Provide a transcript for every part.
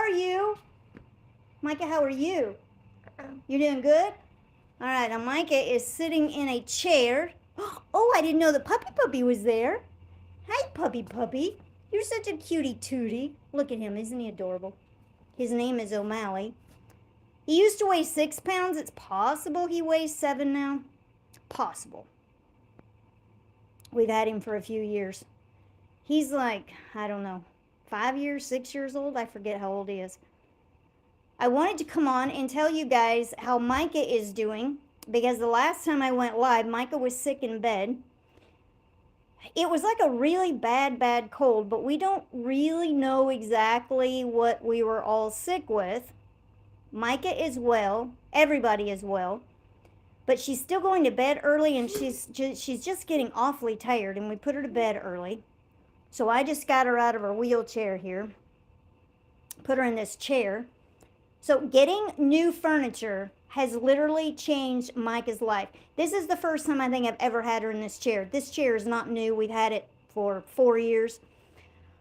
are you? Micah, how are you? You're doing good? All right, now Micah is sitting in a chair. Oh, I didn't know the puppy was there. Hi, puppy. You're such a cutie tootie. Look at him, isn't he adorable? His name is O'Malley. He used to weigh 6 pounds. It's possible he weighs 7 now. Possible. We've had him for a few years. He's like, I don't know, 5 years, 6 years old. I forget how old he is. I wanted to come on and tell you guys how Micah is doing, because the last time I went live, Micah was sick in bed. It was like a really bad cold, but we don't really know exactly what we were all sick with. Micah is well. Everybody is well. But she's still going to bed early, and she's just getting awfully tired, and we put her to bed early. So I just got her out of her wheelchair here, put her in this chair. So getting new furniture has literally changed Micah's life. This is the first time I think I've ever had her in this chair. This chair is not new. We've had it for 4 years.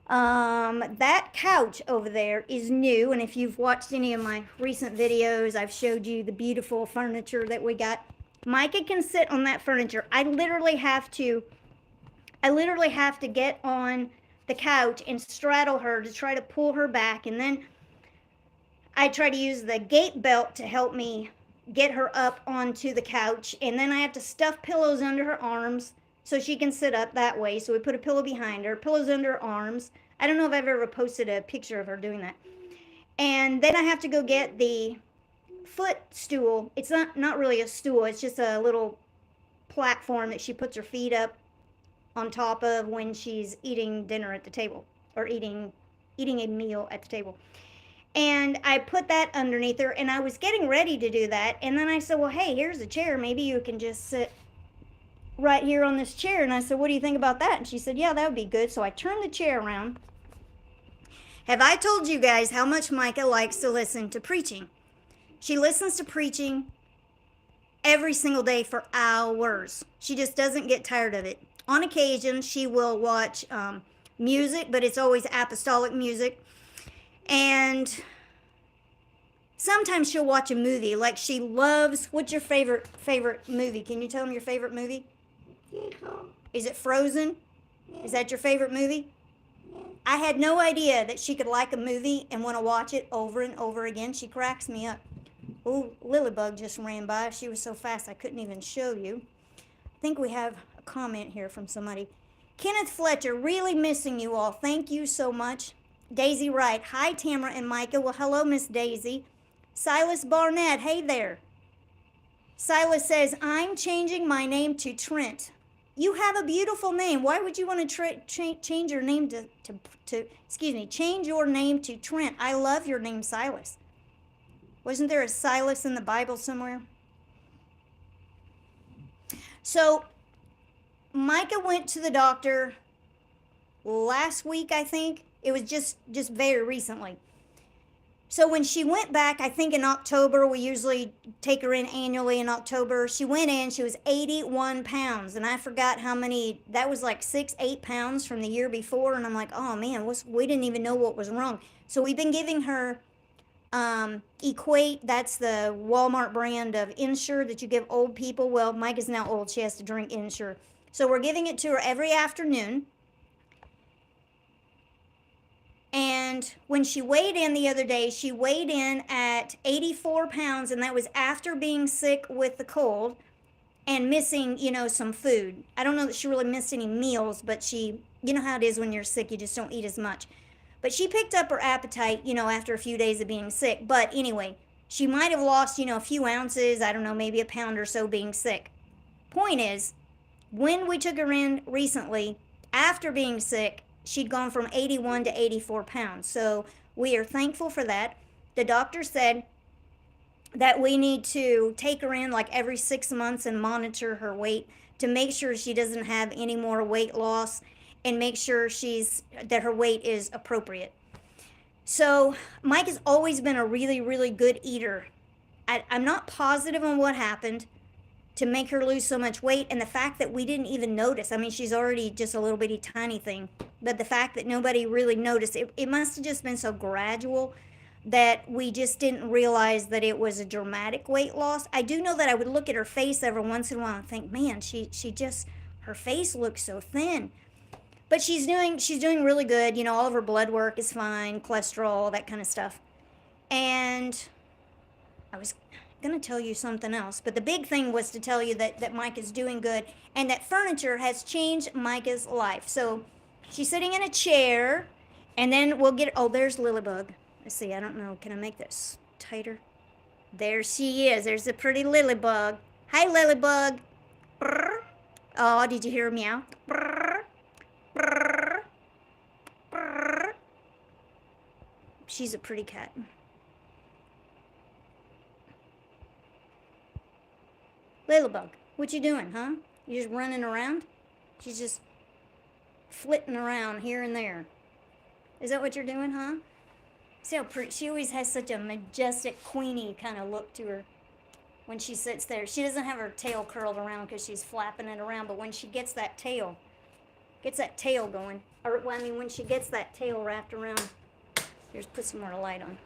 That couch over there is new, and if you've watched any of my recent videos, I've showed you the beautiful furniture that we got. Micah can sit on that furniture. I literally have to get on the couch and straddle her to try to pull her back, and then I try to use the gate belt to help me get her up onto the couch, and then I have to stuff pillows under her arms so she can sit up that way. So we put a pillow behind her, pillows under her arms. I don't know if I've ever posted a picture of her doing that. And then I have to go get the footstool. It's not really a stool. It's just a little platform that she puts her feet up on top of when she's eating dinner at the table, or eating a meal at the table. And I put that underneath her, and I was getting ready to do that. And then I said, well, hey, here's a chair. Maybe you can just sit right here on this chair. And I said, what do you think about that? And she said, yeah, that would be good. So I turned the chair around. Have I told you guys how much Micah likes to listen to preaching? She listens to preaching every single day for hours. She just doesn't get tired of it. On occasion, she will watch music, but it's always apostolic music. And sometimes she'll watch a movie. Like, she loves, what's your favorite movie? Can you tell them your favorite movie? Is it Frozen? Is that your favorite movie? I had no idea that she could like a movie and want to watch it over and over again. She cracks me up. Oh, Lilybug just ran by. She was so fast I couldn't even show you. I think we have a comment here from somebody. Kenneth Fletcher, really missing you all. Thank you so much. Daisy Wright, hi Tamera and Micah. Well, hello, Miss Daisy. Silas Barnett, hey there. Silas says, I'm changing my name to Trent. You have a beautiful name. Why would you want to change your name change your name to Trent? I love your name, Silas. Wasn't there a Silas in the Bible somewhere? So Micah went to the doctor last week, I think. It was just very recently. So when she went back, I think in October, we usually take her in annually in October. She went in, she was 81 pounds. And I forgot how many, that was like 6-8 pounds from the year before. And I'm like, oh man, we didn't even know what was wrong. So we've been giving her Equate. That's the Walmart brand of Ensure that you give old people. Well, Micah's now old. She has to drink Ensure. So we're giving it to her every afternoon. And when she weighed in the other day, she weighed in at 84 pounds, and that was after being sick with the cold and missing, some food. I don't know that she really missed any meals, but you know how it is when you're sick, you just don't eat as much. But she picked up her appetite, after a few days of being sick. But anyway, she might have lost, a few ounces, I don't know, maybe a pound or so being sick. Point is, when we took her in recently, after being sick, she'd gone from 81 to 84 pounds. So we are thankful for that. The doctor said that we need to take her in like every 6 months and monitor her weight to make sure she doesn't have any more weight loss and make sure that her weight is appropriate. So Mike has always been a really, really good eater. I'm not positive on what happened to make her lose so much weight, and the fact that we didn't even notice. I mean, she's already just a little bitty tiny thing, but the fact that nobody really noticed, it must have just been so gradual. that we just didn't realize that it was a dramatic weight loss. I do know that I would look at her face every once in a while and think, man, she just, her face looks so thin. But she's doing really good. You know, all of her blood work is fine, cholesterol, that kind of stuff. And I was going to tell you something else, but the big thing was to tell you that Micah's doing good and that furniture has changed Micah's life. So she's sitting in a chair, and then we'll get, oh, there's Lilybug. Let's see, I don't know, can I make this tighter? There she is. There's a pretty Lilybug. Hi, Lilybug. Brr. Oh, did you hear her meow? Brr. Brr. Brr. She's a pretty cat. Lilybug, what you doing, huh? You just running around? She's just flitting around here and there. Is that what you're doing, huh? See how pretty, she always has such a majestic, queenie kind of look to her when she sits there. She doesn't have her tail curled around because she's flapping it around, but when she gets that tail going, or well, I mean, when she gets that tail wrapped around, here's put some more light on.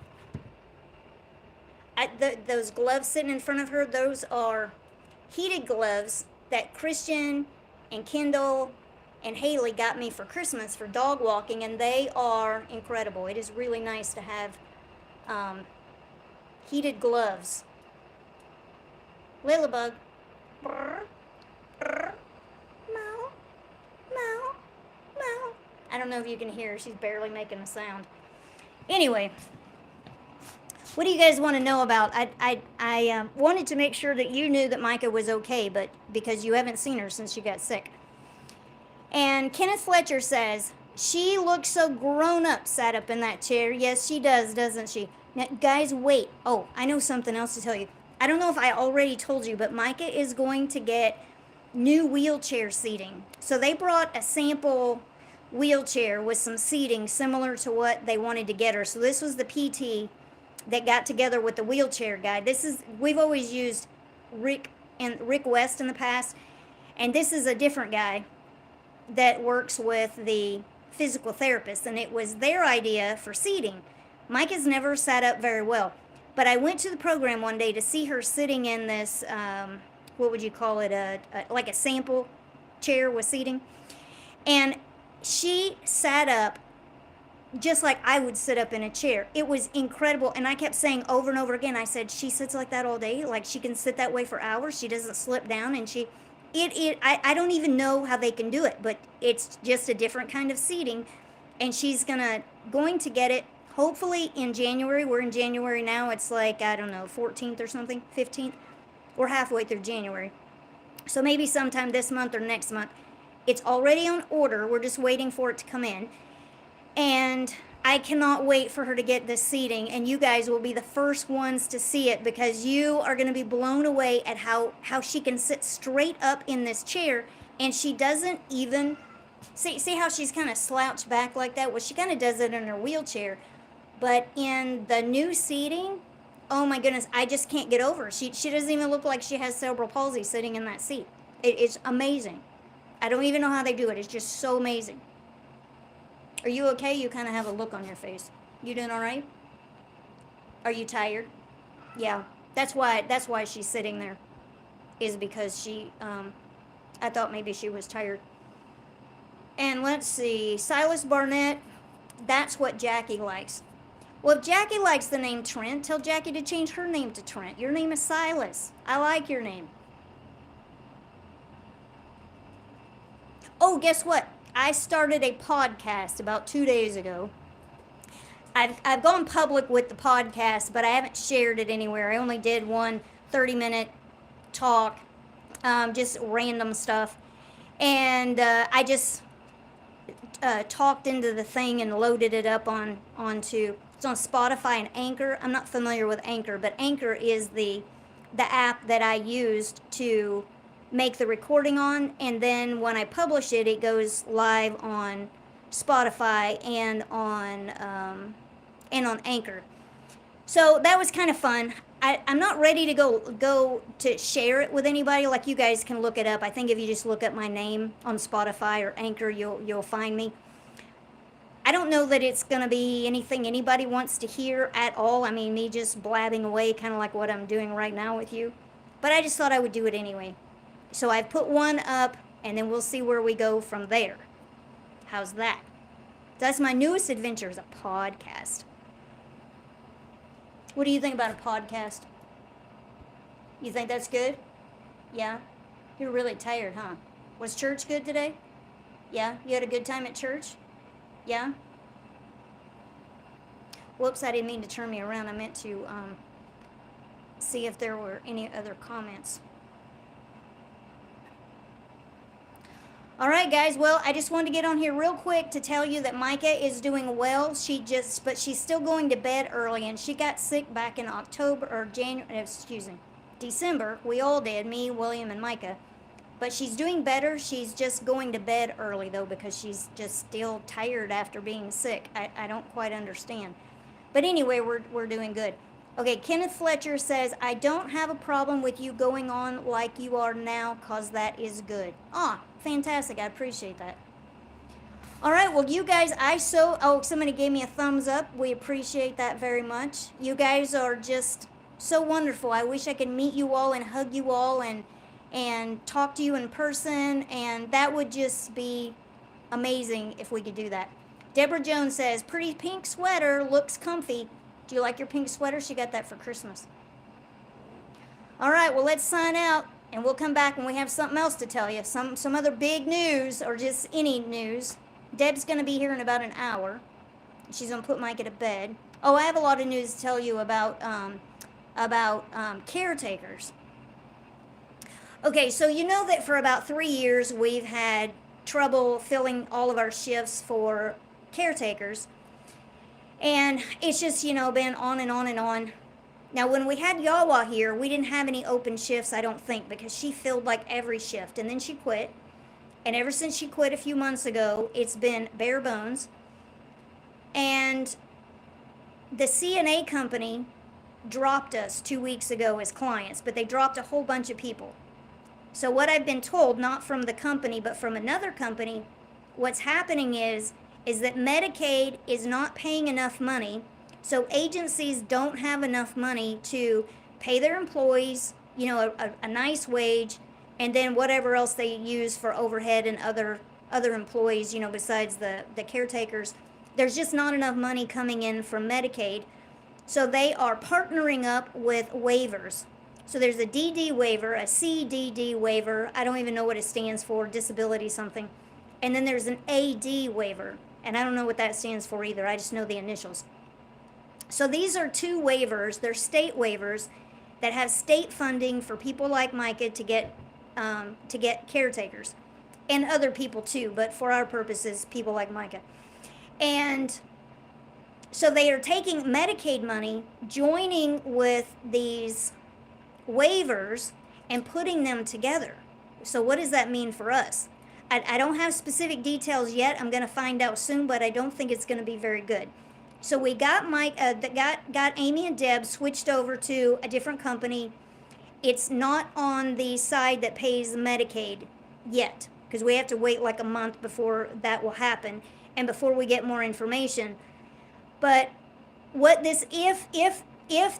Those gloves sitting in front of her, those are heated gloves that Christian and Kendall and Haley got me for Christmas for dog walking, and they are incredible. It is really nice to have heated gloves. Lilybug. Brr, brr, meow, meow, meow. I don't know if you can hear her. She's barely making a sound. Anyway, what do you guys want to know about? I wanted to make sure that you knew that Micah was okay, but because you haven't seen her since she got sick. And Kenneth Fletcher says, she looks so grown up sat up in that chair. Yes, she does, doesn't she? Now, guys, wait. Oh, I know something else to tell you. I don't know if I already told you, but Micah is going to get new wheelchair seating. So they brought a sample wheelchair with some seating similar to what they wanted to get her. So this was the PT that got together with the wheelchair guy. We've always used Rick West in the past, and this is a different guy that works with the physical therapist, and it was their idea for seating. Micah's never sat up very well, but I went to the program one day to see her sitting in this, what would you call it, like a sample chair with seating, and she sat up just like I would sit up in a chair. It was incredible, and I kept saying over and over again, I said, she sits like that all day, like she can sit that way for hours, she doesn't slip down, and I don't even know how they can do it, but it's just a different kind of seating, and she's going to get it hopefully in January. We're in January now. It's like, I don't know, 14th or something, 15th. We're halfway through January. So maybe sometime this month or next month. It's already on order. We're just waiting for it to come in. And I cannot wait for her to get this seating, and you guys will be the first ones to see it, because you are going to be blown away at how she can sit straight up in this chair, and she doesn't even see how she's kind of slouched back like that. Well, she kind of does it in her wheelchair, but in the new seating, oh my goodness, I just can't get over. She doesn't even look like she has cerebral palsy sitting in that seat. It's amazing. I don't even know how they do it. It's just so amazing. Are you okay? You kind of have a look on your face. You doing all right? Are you tired? Yeah, that's why she's sitting there, is because she, I thought maybe she was tired. And let's see, Silas Barnett, that's what Jackie likes. Well, if Jackie likes the name Trent, tell Jackie to change her name to Trent. Your name is Silas. I like your name. Oh, guess what? I started a podcast about 2 days ago. I've gone public with the podcast, but I haven't shared it anywhere. I only did one 30-minute talk, just random stuff. And I just talked into the thing and loaded it up onto, it's on Spotify and Anchor. I'm not familiar with Anchor, but Anchor is the app that I used to make the recording on, and then when I publish it, it goes live on Spotify and on Anchor. So that was kind of fun. I'm not ready to go to share it with anybody. Like, you guys can look it up. I think if you just look up my name on Spotify or Anchor, you'll find me. I don't know that it's going to be anything anybody wants to hear at all. I mean, me just blabbing away, kind of like what I'm doing right now with you. But I just thought I would do it anyway. So I've put one up, and then we'll see where we go from there. How's that? That's my newest adventure, is a podcast. What do you think about a podcast? You think that's good? Yeah? You're really tired, huh? Was church good today? Yeah? You had a good time at church? Yeah? Whoops, I didn't mean to turn me around. I meant to see if there were any other comments. All right, guys. Well, I just wanted to get on here real quick to tell you that Micah is doing well. But she's still going to bed early, and she got sick back in December. We all did, me, William, and Micah. But she's doing better. She's just going to bed early, though, because she's just still tired after being sick. I don't quite understand. But anyway, we're doing good. Okay, Kenneth Fletcher says, I don't have a problem with you going on like you are now, because that is good. Ah, fantastic. I appreciate that. All right, well, you guys, somebody gave me a thumbs up. We appreciate that very much. You guys are just so wonderful. I wish I could meet you all and hug you all and talk to you in person, and that would just be amazing if we could do that. Deborah Jones says, pretty pink sweater, looks comfy. Do you like your pink sweater? She got that for Christmas. All right, well, let's sign out, and we'll come back when we have something else to tell you, some other big news, or just any news. Deb's going to be here in about an hour. She's going to put Micah to bed. Oh, I have a lot of news to tell you about caretakers. Okay, so you know that for about 3 years we've had trouble filling all of our shifts for caretakers. And it's just, been on and on and on. Now, when we had Yawa here, we didn't have any open shifts, I don't think, because she filled like every shift. And then she quit. And ever since she quit a few months ago, it's been bare bones. And the CNA company dropped us 2 weeks ago as clients, but they dropped a whole bunch of people. So what I've been told, not from the company, but from another company, what's happening is that Medicaid is not paying enough money, so agencies don't have enough money to pay their employees, a nice wage, and then whatever else they use for overhead and other employees, besides the caretakers. There's just not enough money coming in from Medicaid, so they are partnering up with waivers. So there's a DD waiver, a CDD waiver, I don't even know what it stands for, disability something, and then there's an AD waiver. And I don't know what that stands for either. I just know the initials. So these are two waivers. They're state waivers that have state funding for people like Micah to get caretakers, and other people too. But for our purposes, people like Micah. And so they are taking Medicaid money, joining with these waivers, and putting them together. So what does that mean for us? I don't have specific details yet. I'm going to find out soon, but I don't think it's going to be very good. So we got got Amy and Deb switched over to a different company. It's not on the side that pays Medicaid yet, because we have to wait like a month before that will happen and before we get more information. But what this if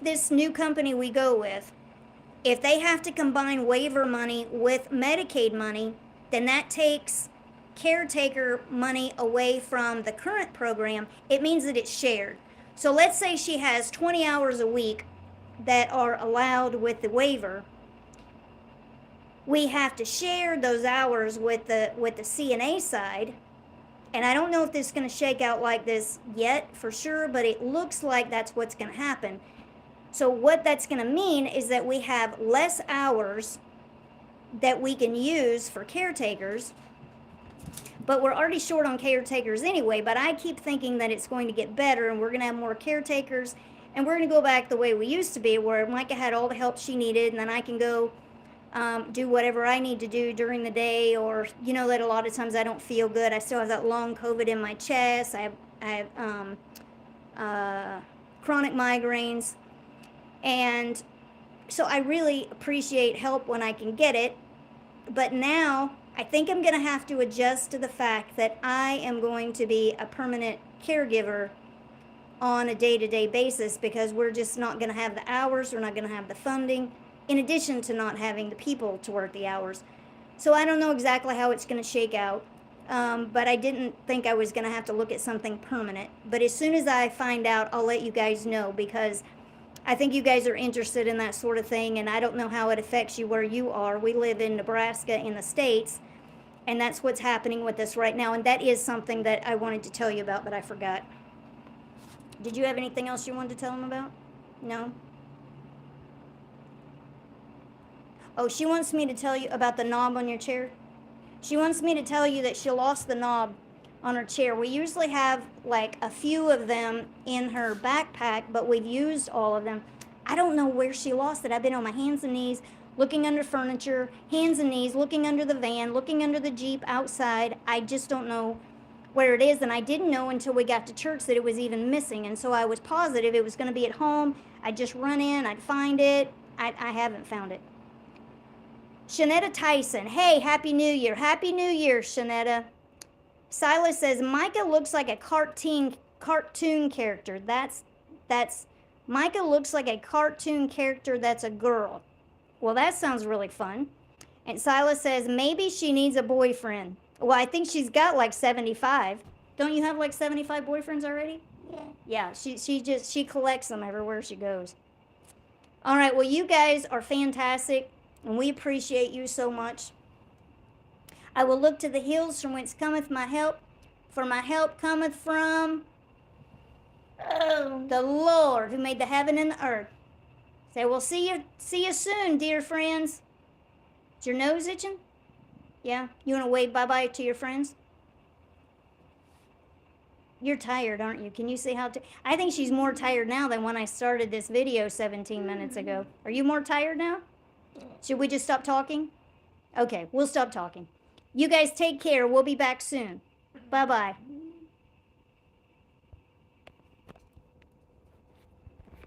this new company we go with, if they have to combine waiver money with Medicaid money, then that takes caretaker money away from the current program. It means that it's shared. So let's say she has 20 hours a week that are allowed with the waiver. We have to share those hours with the CNA side. And I don't know if this is going to shake out like this yet for sure, but it looks like that's what's going to happen. So what that's going to mean is that we have less hours that we can use for caretakers, but we're already short on caretakers anyway. But I keep thinking that it's going to get better, and we're going to have more caretakers, and we're going to go back the way we used to be, where Micah had all the help she needed, and then I can go do whatever I need to do during the day, or that a lot of times I don't feel good. I still have that long COVID in my chest. I have chronic migraines, and so I really appreciate help when I can get it. But now I think I'm going to have to adjust to the fact that I am going to be a permanent caregiver on a day-to-day basis because we're just not going to have the hours, we're not going to have the funding, in addition to not having the people to work the hours. So I don't know exactly how it's going to shake out, but I didn't think I was going to have to look at something permanent. But as soon as I find out, I'll let you guys know, because I think you guys are interested in that sort of thing, and I don't know how it affects you where you are. We live in Nebraska in the States, and that's what's happening with us right now, and that is something that I wanted to tell you about, but I forgot. Did you have anything else you wanted to tell them about? No? Oh, she wants me to tell you about the knob on your chair. She wants me to tell you that she lost the knob on her chair. We usually have like a few of them in her backpack, but we've used all of them. I don't know where she lost it. I've been on my hands and knees looking under furniture, hands and knees, looking under the van, looking under the Jeep outside. I just don't know where it is, and I didn't know until we got to church that it was even missing, and so I was positive it was going to be at home. I'd just run in, I'd find it. I haven't found it. Shanetta Tyson, hey, Happy New Year. Happy New Year, Shanetta. Silas says, Micah looks like a cartoon character. That's Micah looks like a cartoon character that's a girl. Well, that sounds really fun. And Silas says, maybe she needs a boyfriend. Well, I think she's got like 75. Don't you have like 75 boyfriends already? Yeah. Yeah, she collects them everywhere she goes. All right, well, you guys are fantastic, and we appreciate you so much. I will look to the hills from whence cometh my help, for my help cometh from the Lord who made the heaven and the earth. Say, we'll see you soon, dear friends. Is your nose itching? Yeah? You want to wave bye-bye to your friends? You're tired, aren't you? Can you see how I think she's more tired now than when I started this video 17 minutes ago. Are you more tired now? Should we just stop talking? Okay, we'll stop talking. You guys take care. We'll be back soon. Bye-bye.